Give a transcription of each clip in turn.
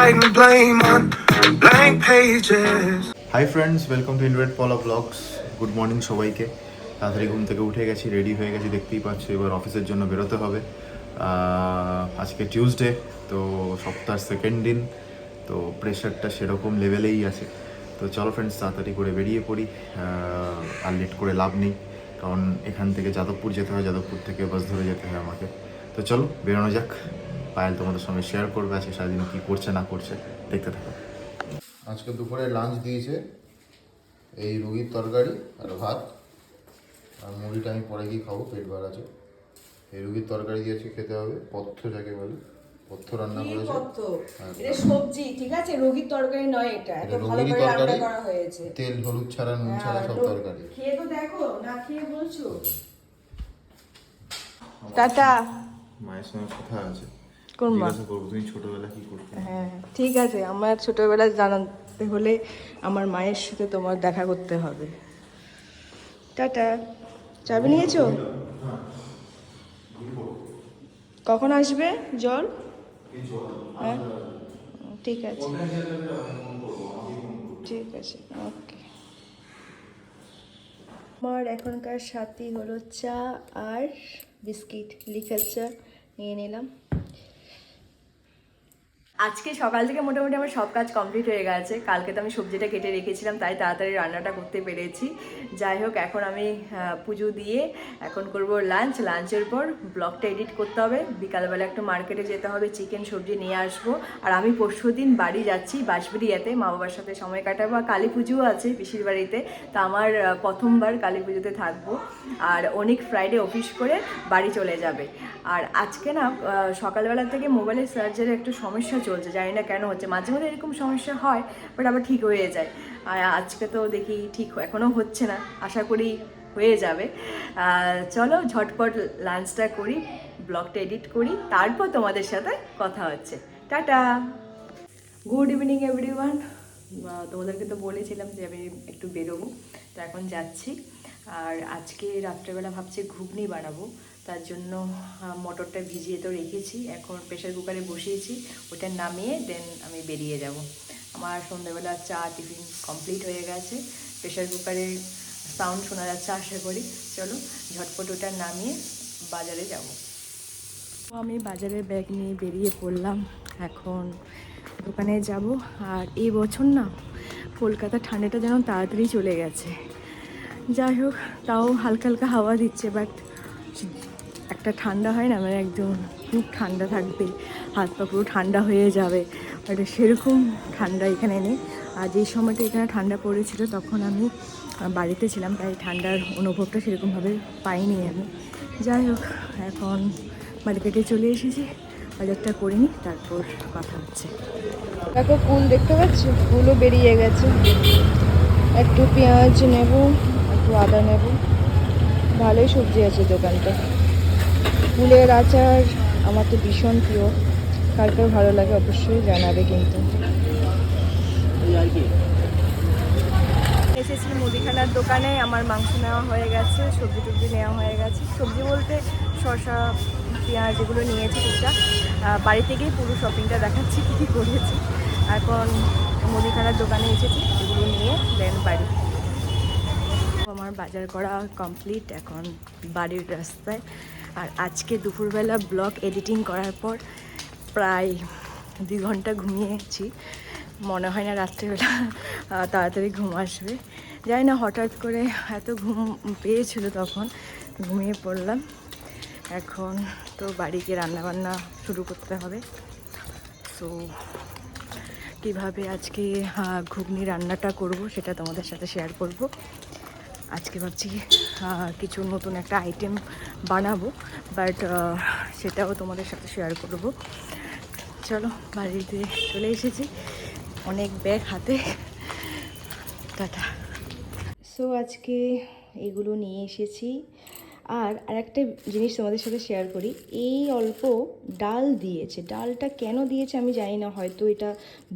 writing blame on blank pages. Hi friends, welcome to invade পলা blogs. Good morning সবাইকে। তাড়াতাড়ি ঘুম থেকে উঠে গেছি, রেডি হয়ে গেছি, দেখতেই পাচ্ছি। এবার অফিসের জন্য বেরোতে হবে। আজকে টিউসডে, তো সপ্তাহের সেকেন্ড দিন, তো প্রেশারটা সেরকম লেভেলেই আছে। তো চলো ফ্রেন্ডস, তাড়াতাড়ি করে বেরিয়ে পড়ি। আর লেট করে লাভ নেই, কারণ এখান থেকে যাদবপুর যেতে হয়, যাদবপুর থেকে বাস ধরে যেতে হয় আমাকে। তো চলো বেরোনো যাক। পায়েল তোমাদের সঙ্গে শেয়ার করবে আজকে সারাদিন কী করছে না করছে, দেখতে থাকো। আজকে দুপুরে লাঞ্চ দিয়েছে এই রুগীর তরকারি আর ভাত, আর মুড়িটা আমি পরে গিয়ে খাবো, পেট ভরা আছে। এই রুগীর তরকারি দিয়েছে, খেতে হবে। পথ্য যাকে বলে, পথ্য রান্না করেছে। এটা সবজি, ঠিক আছে, রোগীর তরকারি নয়, এটা এত ভালো করে রান্না করা হয়েছে, তেল হলুদ ছাড়া, নুন ছাড়া সব তরকারি। খেয়ে তো দেখো, না খেয়ে বলছো। টাটা। মায়ের সঙ্গে কথা আছে, কোন মা? জিজ্ঞাসা করবো তুমি ছোটবেলা কি করতে। হ্যাঁ ঠিক আছে, আমার ছোটবেলা জানাতে হলে আমার মায়ের সাথে তোমার দেখা করতে হবে। টাটা। চাবি নিয়েছো? কখন আসবে জল? হ্যাঁ ঠিক আছে, ঠিক আছে, ওকে। আমার এখনকার সাথী হলো চা আর বিস্কিট, লিকার চা নিয়ে নিলাম। আজকে সকাল থেকে মোটামুটি আমার সব কাজ কমপ্লিট হয়ে গেছে। কালকে তো আমি সবজিটা কেটে রেখেছিলাম, তাই তাড়াতাড়ি রান্নাটা করতে পেরেছি। যাই হোক, এখন আমি পুজো দিয়ে এখন করব লাঞ্চ। লাঞ্চের পর ব্লগটা এডিট করতে হবে। বিকালবেলা একটু মার্কেটে যেতে হবে, চিকেন সবজি নিয়ে আসবো। আর আমি পরশুদিন বাড়ি যাচ্ছি বাঁশবেড়িয়াতে, মা বাবার সাথে সময় কাটাবো। আর কালী পুজোও আছে পিসির বাড়িতে, তা আমার প্রথমবার কালী পুজোতে থাকবো। আর অনেক ফ্রাইডে অফিস করে বাড়ি চলে যাবে। আর আজকে না সকালবেলা থেকে মোবাইলের চার্জারে একটু সমস্যা চলছে, জানি না কেন হচ্ছে। মাঝে মধ্যে এরকম সমস্যা হয়, বাট আবার ঠিক হয়ে যায়। আর আজকে তো দেখি ঠিক এখনও হচ্ছে না, আশা করি হয়ে যাবে। চলো ঝটপট লাঞ্চটা করি, ব্লগটা এডিট করি, তারপর তোমাদের সাথে কথা হচ্ছে। টাটা। Good evening everyone. তোমাদেরকে তো বলেছিলাম যে আমি একটু বেরোবো, তো এখন যাচ্ছি। আর আজকে রাত্রেবেলা ভাবছি ঘুগনি বানাবো, তার জন্য মটরটা ভিজিয়ে তো রেখেছি, এখন প্রেশার কুকারে বসিয়েছি, ওটা নামিয়ে দেন আমি বেরিয়ে যাব। আমার সন্ধ্যাবেলা চা টিফিন কমপ্লিট হয়ে গেছে, প্রেশার কুকারের সাউন্ড শোনা যাচ্ছে আশা করি। চলো ঝটপট ওটা নামিয়ে বাজারে যাব। আমি বাজারের ব্যাগ নিয়ে বেরিয়ে পড়লাম, এখন দোকানে যাব। আর এই বছর না কলকাতা ঠান্ডাটা যেন তাড়াতাড়ি চলে গেছে। যাই হোক, তাও হালকা হালকা হাওয়া দিচ্ছে, বাট একটা ঠান্ডা হয় না, মানে একদম খুব ঠান্ডা থাকবে, হাত পা পুরো ঠান্ডা হয়ে যাবে, বাট সেরকম ঠান্ডা এখানে নেই। আর যেই সময়টা এখানে ঠান্ডা পড়েছিল তখন আমি বাড়িতে ছিলাম, তাই ঠান্ডার অনুভবটা সেরকমভাবে পাইনি আমি। যাই হোক, এখন মার্কেটে চলে এসেছি, বাজারটা করে নিই, তারপর কথা হচ্ছে। দেখো ফুল দেখতে পাচ্ছ, ফুলও বেরিয়ে গেছে। একটু পেঁয়াজ নেব, একটু আদা নেব। ভালোই সবজি আছে দোকানটা। ফুলের আচার আমার তো ভীষণ প্রিয়, কার কার ভালো লাগে অবশ্যই জানাবে। কিন্তু এসেছি মুদিখানার দোকানে, আমার মাংস নেওয়া হয়ে গেছে, সবজি টবজি নেওয়া হয়ে গেছে। সবজি বলতে শসা, পেঁয়াজ এগুলো নিয়েছি টুকটাক। বাড়ি থেকেই পুরো শপিংটা দেখাচ্ছি কী কী করেছি। এখন মুদিখানার দোকানে এসেছি, এগুলো নিয়ে দেন বাড়ি। আমার বাজার করা কমপ্লিট, এখন বাড়ির রাস্তায়। আর আজকে দুপুরবেলা ব্লগ এডিটিং করার পর প্রায় 2 ঘন্টা ঘুমিয়েছি। মনে হয় না রাত্রেবেলা তাড়াতাড়ি ঘুম আসবে, জানি না হঠাৎ করে এত ঘুম পেয়েছিল, তখন ঘুমিয়ে পড়লাম। এখন তো বাড়িতে রান্নাবান্না শুরু করতে হবে। সো কীভাবে আজকে ঘুগনি রান্নাটা করব সেটা তোমাদের সাথে শেয়ার করব। আজকে ভাবছি কিছু নতুন একটা আইটেম বানাবো, বাট সেটাও তোমাদের সাথে শেয়ার করব। চলো, বাড়িতে চলে এসেছি, অনেক ব্যাগ হাতে। টাটা। সো আজকে এগুলো নিয়ে এসেছি। আর আরেকটা জিনিস তোমাদের সাথে শেয়ার করি, এই অল্প ডাল দিয়েছে। ডালটা কেন দিয়েছে আমি জানি না, হয়তো এটা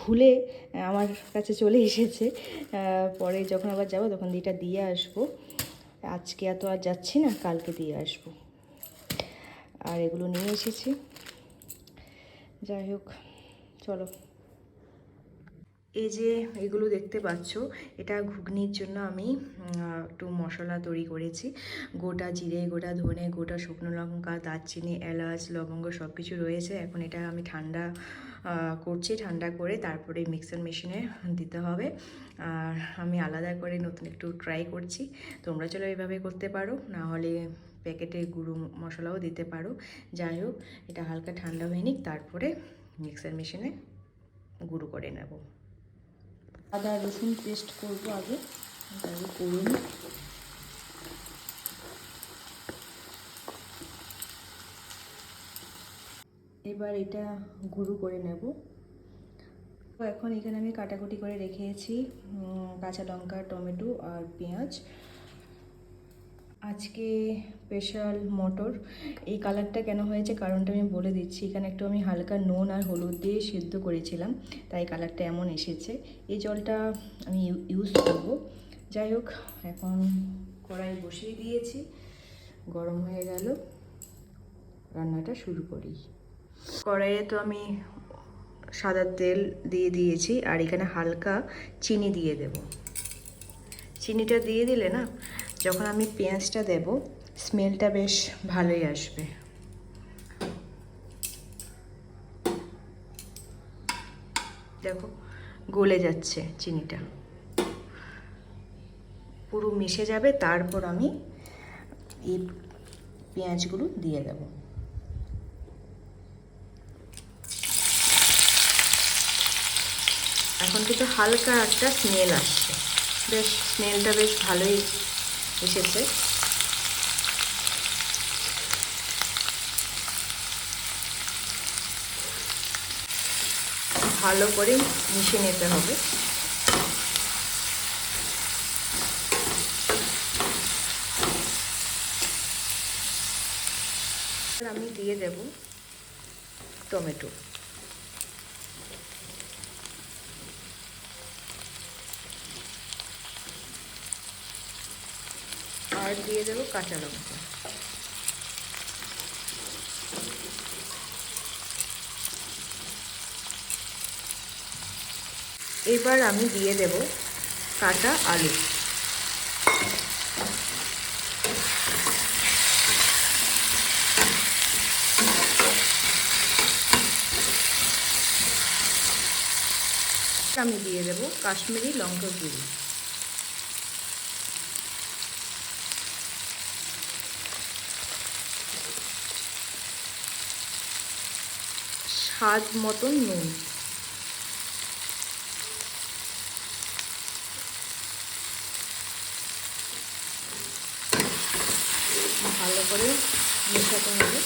ভুলে আমার কাছে চলে এসেছে। পরে যখন আবার যাবো তখন এটা দিয়ে আসবো। আজকে এত আর যাচ্ছি না, কালকে দিয়ে আসবো। আর এগুলো নিয়ে এসেছি। যাই হোক, চলো এই যে এগুলো দেখতে পাচ্ছ, এটা ঘুগনির জন্য আমি একটু মশলা তৈরি করেছি। গোটা জিরে, গোটা ধনে, গোটা শুকনো লঙ্কা, দারচিনি, এলাচ, লবঙ্গ সব কিছু রয়েছে। এখন এটা আমি ঠান্ডা করছি, ঠান্ডা করে তারপরে মিক্সার মেশিনে দিতে হবে। আর আমি আলাদা করে নতুন একটু ট্রাই করছি। তোমরা চলো এইভাবে করতে পারো, না হলে প্যাকেটে গুঁড়ো মশলাও দিতে পারো। যাই হোক, এটা হালকা ঠান্ডা হয়ে নিক, তারপরে মিক্সার মেশিনে গুঁড়ো করে নেব। আদা রসুন পেস্ট করবো আগে, তারপরে করুন। এবার এটা গুঁড়ো করে নেব। তো এখন এখানে আমি কাটাকুটি করে রেখেছি কাঁচা লঙ্কা, টমেটো আর পেঁয়াজ। আজকে স্পেশাল মটর। এই কালারটা কেন হয়েছে কারণটা আমি বলে দিচ্ছি। এখানে একটু আমি হালকা নুন আর হলুদ দিয়ে সেদ্ধ করেছিলাম, তাই কালারটা এমন এসেছে। এই জলটা আমি ইউজ করব। যাই হোক, এখন কড়াই বসিয়ে দিয়েছি, গরম হয়ে গেল, রান্নাটা শুরু করি। কড়াইয়ে তো আমি সাদা তেল দিয়ে দিয়েছি, আর এখানে হালকা চিনি দিয়ে দেব। চিনিটা দিয়ে দিলে না, যখন আমি পেঁয়াজটা দেব, স্মেলটা বেশ ভালোই আসবে। দেখো গলে যাচ্ছে চিনিটা, পুরো মিশে যাবে, তারপর আমি এই পেঁয়াজগুলো দিয়ে দেব। এখন কিন্তু হালকা একটা স্মেল আসছে, বেশ স্মেলটা বেশ ভালোই এসেছে। ভালো করে মিশিয়ে নিতে হবে। আমি দিয়ে দেব টমেটো, আর দিয়ে দেবো কাঁচা লঙ্কা। এবার আমি দিয়ে দেব কাটা আলু। আমি দিয়ে দেব কাশ্মীরি লঙ্কা গুঁড়ো। স্বাদ মতন নুন। ভালো করে মেশাতে হবে।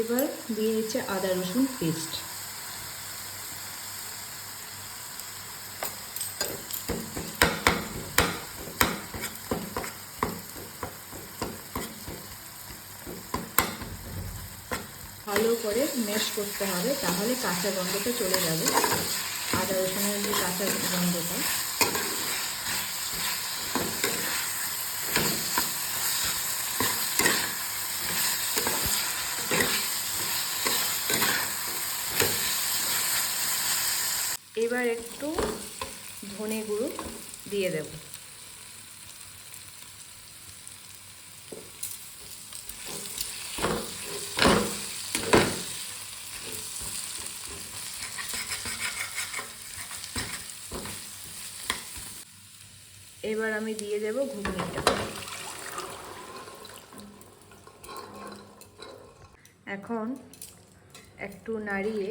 এবার দিয়ে দিচ্ছে আদা রসুন পেস্ট। ভালো করে ম্যাশ করতে হবে, তাহলে কাঁচা গন্ধটা চলে যাবে, আদা রসুনের যে কাঁচা গন্ধটা। এবার একটু ধনে গুঁড়ো দিয়ে দেব। এবার আমি দিয়ে দেব ঘুগনিটা। এখন একটু নাড়িয়ে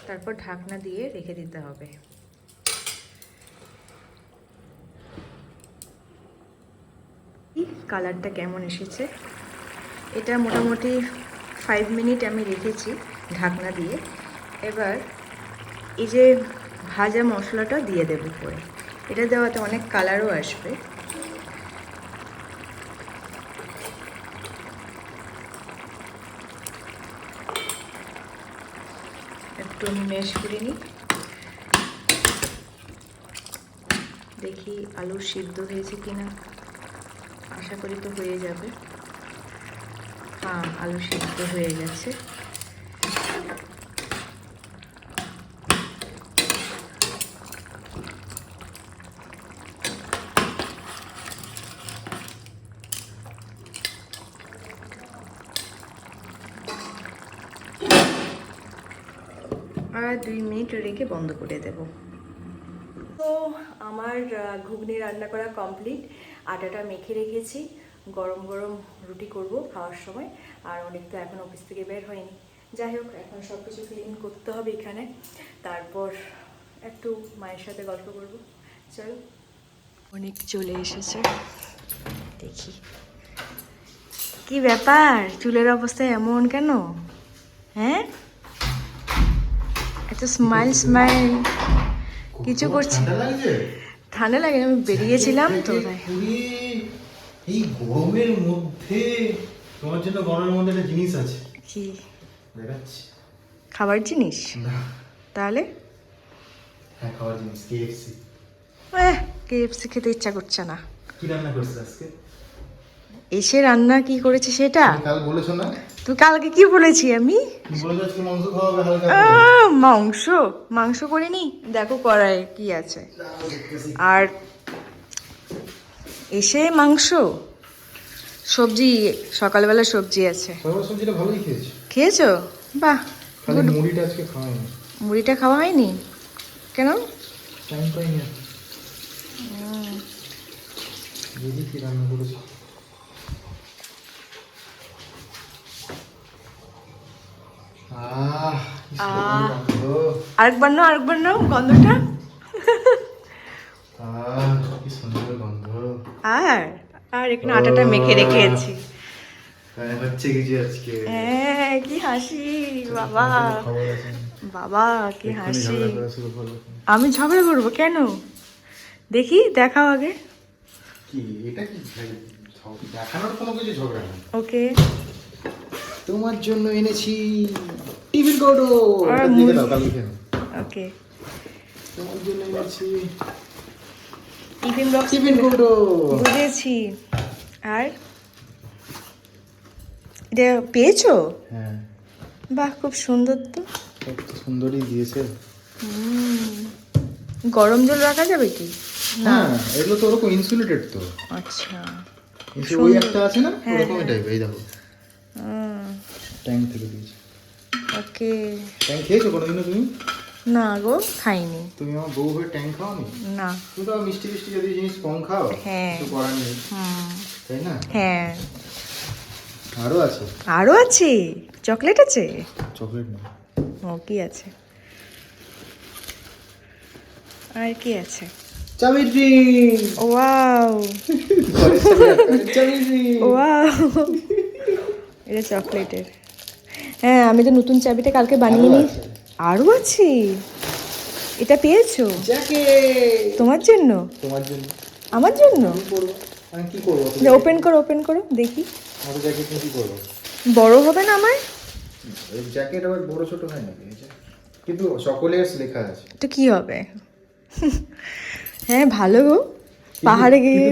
তারপর ঢাকনা দিয়ে রেখে দিতে হবে। কালারটা কেমন এসেছে, এটা মোটামুটি 5 মিনিট আমি রেখেছি ঢাকনা দিয়ে। এবার এই যে ভাজা মশলাটা দিয়ে দেব পরে, এটা দেওয়াতে অনেক কালারও আসবে। একটু আমি ম্যাশ করে নিই, দেখি আলু সিদ্ধ হয়েছে কিনা। আশা করি তো হয়ে যাবে। হ্যাঁ, আলু সিদ্ধ হয়ে গেছে। আর 2 মিনিট রেখে বন্ধ করে দেব। তো আমার ঘুগনি রান্না করা কমপ্লিট। আটাটা মেখে রেখেছি, গরম গরম রুটি করব খাওয়ার সময়। আর অনেক তো এখন অফিস থেকে বের হয়নি। যাই হোক, এখন সব কিছু ক্লিন করতে হবে এখানে, তারপর একটু মায়ের সাথে গল্প করব। চলো। অনেক চলে এসেছে, দেখি কি ব্যাপার, চুলের অবস্থা এমন কেন? হ্যাঁ, এত স্মাইল স্মাইল কিছু করছি। ঠান্ডা লাগে, আমি বেরিয়েছিলাম তো তাই। এই গরমের মধ্যে তোমার জন্য গরমের মধ্যে একটা জিনিস আছে। কি? দেখাচ্ছি। খাবার জিনিস? না। তাহলে? হ্যাঁ, খাবার জিনিস, কেএফসি। কেএফসি খেতে ইচ্ছা করছে না। কি রান্না করছিস আজকে? এসে রান্না কি করেছে সেটা? তুমি কাল বলেছো না? তুই কালকে কি বলেছি আমি? তুমি বলেছো আজকে মাংস খাওয়াবে হালকা করে। মাংস মাংস করিনি, দেখো কড়াই কি আছে। আর এসে মাংস, সবজি, সকালবেলা সবজি আছে। সবজিটা ভালোই খেয়েছি। খেয়েছো? বাহ। খালি মুড়িটা আজকে খাওয়াইনি। মুড়িটা খাওয়া হয়নি কেন? টাইম পাইনি। দিদি কি রান্না করেছে? আরেকবার নাও গন্ধটা। কি সুন্দর গন্ধ। আর এখানে আটাটা মেখে রেখেছি। হচ্ছে কিছু আজকে। হ্যাঁ, কি হাসি বাবা, বাবা কি হাসি। আমি ঝগড়া করবো কেন? দেখি, দেখাও আগে। কি এটা? কি দেখানোর কোনো কিছু ঝগড়া না। ওকে, তোমার জন্য এনেছি টিফিন কৌটো। ওকে, তোমার জন্য এনেছি টিফিন কৌটো। বুঝেছি। আর এটা পেয়েছো? হ্যাঁ। বাহ, খুব সুন্দর তো। কত সুন্দরই দিয়েছে। গরম জল রাখা যাবে কি? হ্যাঁ, এগুলো তো ওরকম ইনসুলেটেড তো। আচ্ছা, ওই একটা আছে না, ওরকম টাইপ। এই দেখো, ট্যাঙ্ক থেকে দিয়েছে। ওকে। ট্যাঙ্ক খেয়েছো কোনোদিনও তুমি? না গো, খাইনি। তুমি আমার বউ হয়ে ট্যাঙ্ক খাওনি? না। তুমি তো মিষ্টি মিষ্টি যদি জিনিস কম খাও, হ্যাঁ, কিছু করার নেই, তাই না? হ্যাঁ। আরো আছে? চকলেট আছে? চকলেট না। ও, কি আছে? আর কি আছে? চাবিত্রী। ওয়াও, চাবিত্রী। ওয়াও, এটা চকলেটের। হ্যাঁ, আমি তো নতুন চাবিটা কালকে বানিয়ে নিই। আরো আছে? এটা পেয়েছো? তোমার জন্য? তোমার জন্য? আমার জন্য? আমি কি করবো? ওপেন করো দেখি। আমার জ্যাকেট কি করবো? বড় হবে না আমার? এই জ্যাকেট আবার বড় ছোট হয় নাকি? কিন্তু চকোলেটস লেখা আছে। তো কি হবে? হ্যাঁ, ভালো গো। পাহাড়ে গিয়ে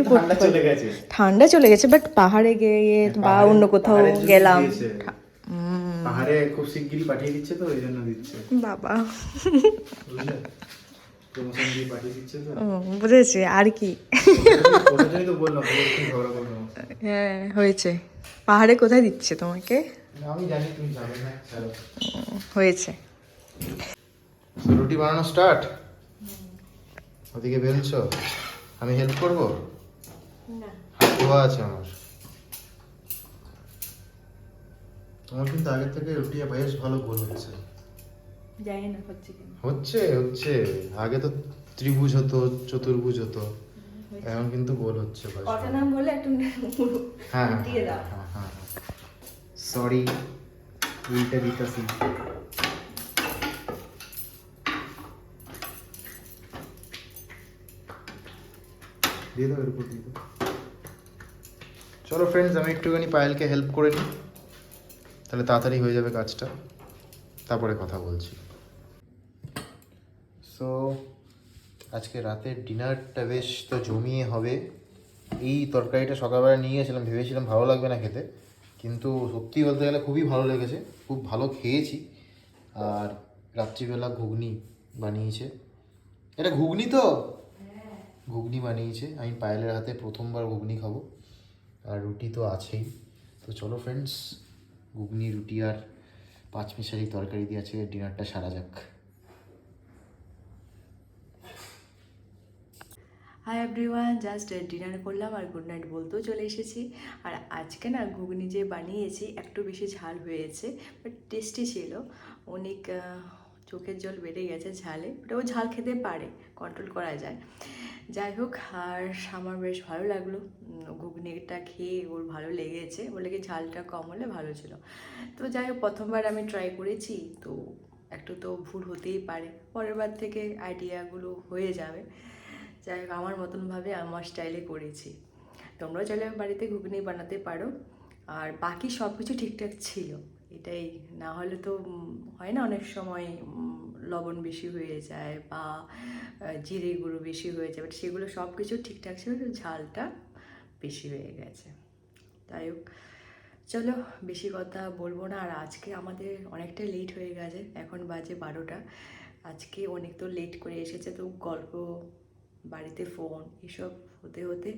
ঠান্ডা চলে গেছে, বাট পাহাড়ে গিয়ে বা অন্য কোথাও গেলাম। পাহাড়ে খুব শিগগিরই পাঠিয়ে দিচ্ছে তো, ওই জন্য দিচ্ছে। বাবা, প্রমোশন দিয়ে পাঠিয়ে দিচ্ছে তো। বুঝেছি। আর কি? ওটাই তো বললাম, ঝগড়া করবো। হ্যাঁ, হয়েছে। পাহাড়ে কোথায় দিচ্ছে তোমাকে? আমি জানি তুমি যাবে না। হয়েছে। রুটি বানানো স্টার্ট। ওদিকে বেলছো, আমি হেল্প করবো? না, হাত ধোয়া আছে আমার। তোমার কিন্তু আগের থেকে রুটি বেশ ভালো গোল হচ্ছে। জানি না হচ্ছে কি না। হচ্ছে আগে তো ত্রিভুজ হতো, চতুর্ভুজ হতো, এখন কিন্তু গোল হচ্ছে। কত নাম বলে একটু হ্যাঁ দিয়ে দাও। হ্যাঁ, সরি, উল্টে দিতেছি। দিয়ে দাও, এর উপর দিয়ে দাও। চলো ফ্রেন্ডস, আমি একটুখানি পায়েলকে হেল্প করে নিই, তাহলে তাড়াতাড়ি হয়ে যাবে কাজটা, তারপরে কথা বলছি। সো আজকে রাতের ডিনারটা বেশ তো জমিয়ে হবে। এই তরকারিটা সকালবেলা নিয়ে গেছিলাম, ভেবেছিলাম ভালো লাগবে না খেতে, কিন্তু সত্যি বলতে গেলে খুবই ভালো লেগেছে, খুব ভালো খেয়েছি। আর রাত্রিবেলা ঘুগনি বানিয়েছে, এটা ঘুগনি তো, ঘুগনি বানিয়েছে। আমি পায়েলের হাতে প্রথমবার ঘুগনি খাবো, আর রুটি তো আছেই। তো চলো ফ্রেন্ডস, ঘুগনি রুটি আর পাঁচমিশালি তরকারি দিয়ে আছে ডিনারটা সারা যাক। হাই এভরিওয়ান, জাস্ট ডিনার করলাম আর গুড নাইট বলতেও চলে এসেছি। আর আজকে না ঘুগনি যে বানিয়েছি একটু বেশি ঝাল হয়েছে, বাট টেস্টি ছিল। অনেক চোখের জল বেড়ে গেছে ঝালে, ওটাও ঝাল খেতে পারে, কন্ট্রোল করা যায়। যাই হোক, আর আমার বেশ ভালো লাগলো ঘুগনিটা খেয়ে, ওর ভালো লেগেছে, বলে কি ঝালটা কম হলে ভালো ছিল। তো যাই হোক, প্রথমবার আমি ট্রাই করেছি, তো একটু তো ভুল হতেই পারে, পরের বার থেকে আইডিয়াগুলো হয়ে যাবে। যাই হোক, আমার মতনভাবে আমার স্টাইলে করেছি। তোমরাও চাইলে বাড়িতে ঘুগনি বানাতে পারো। আর বাকি সব কিছু ঠিকঠাক ছিল, এটাই না হলে তো হয় না অনেক সময় লবণ বেশি হয়ে যায় বা জিরে গুঁড়ো বেশি হয়ে যায়, বাট সেগুলো সব কিছু ঠিকঠাক ছিল, ঝালটা বেশি হয়ে গেছে। যাই হোক, চলো বেশি কথা বলবো না। আর আজকে আমাদের অনেকটা লেট হয়ে গেছে, এখন বাজে 12টা। আজকে অনেক তো লেট করে এসেছে, তো গল্প, বাড়িতে ফোন, এসব হতে হতে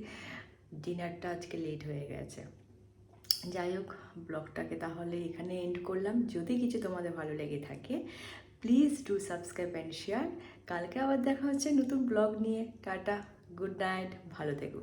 ডিনারটা আজকে লেট হয়ে গেছে। যাই হোক, ব্লগটাকে তাহলে এখানে এন্ড করলাম। যদি কিছু তোমাদের ভালো লেগে থাকে, please do subscribe and share. কালকে আবার দেখা হচ্ছে নতুন ব্লগ নিয়ে। টাটা, গুড নাইট, ভালো থেকো।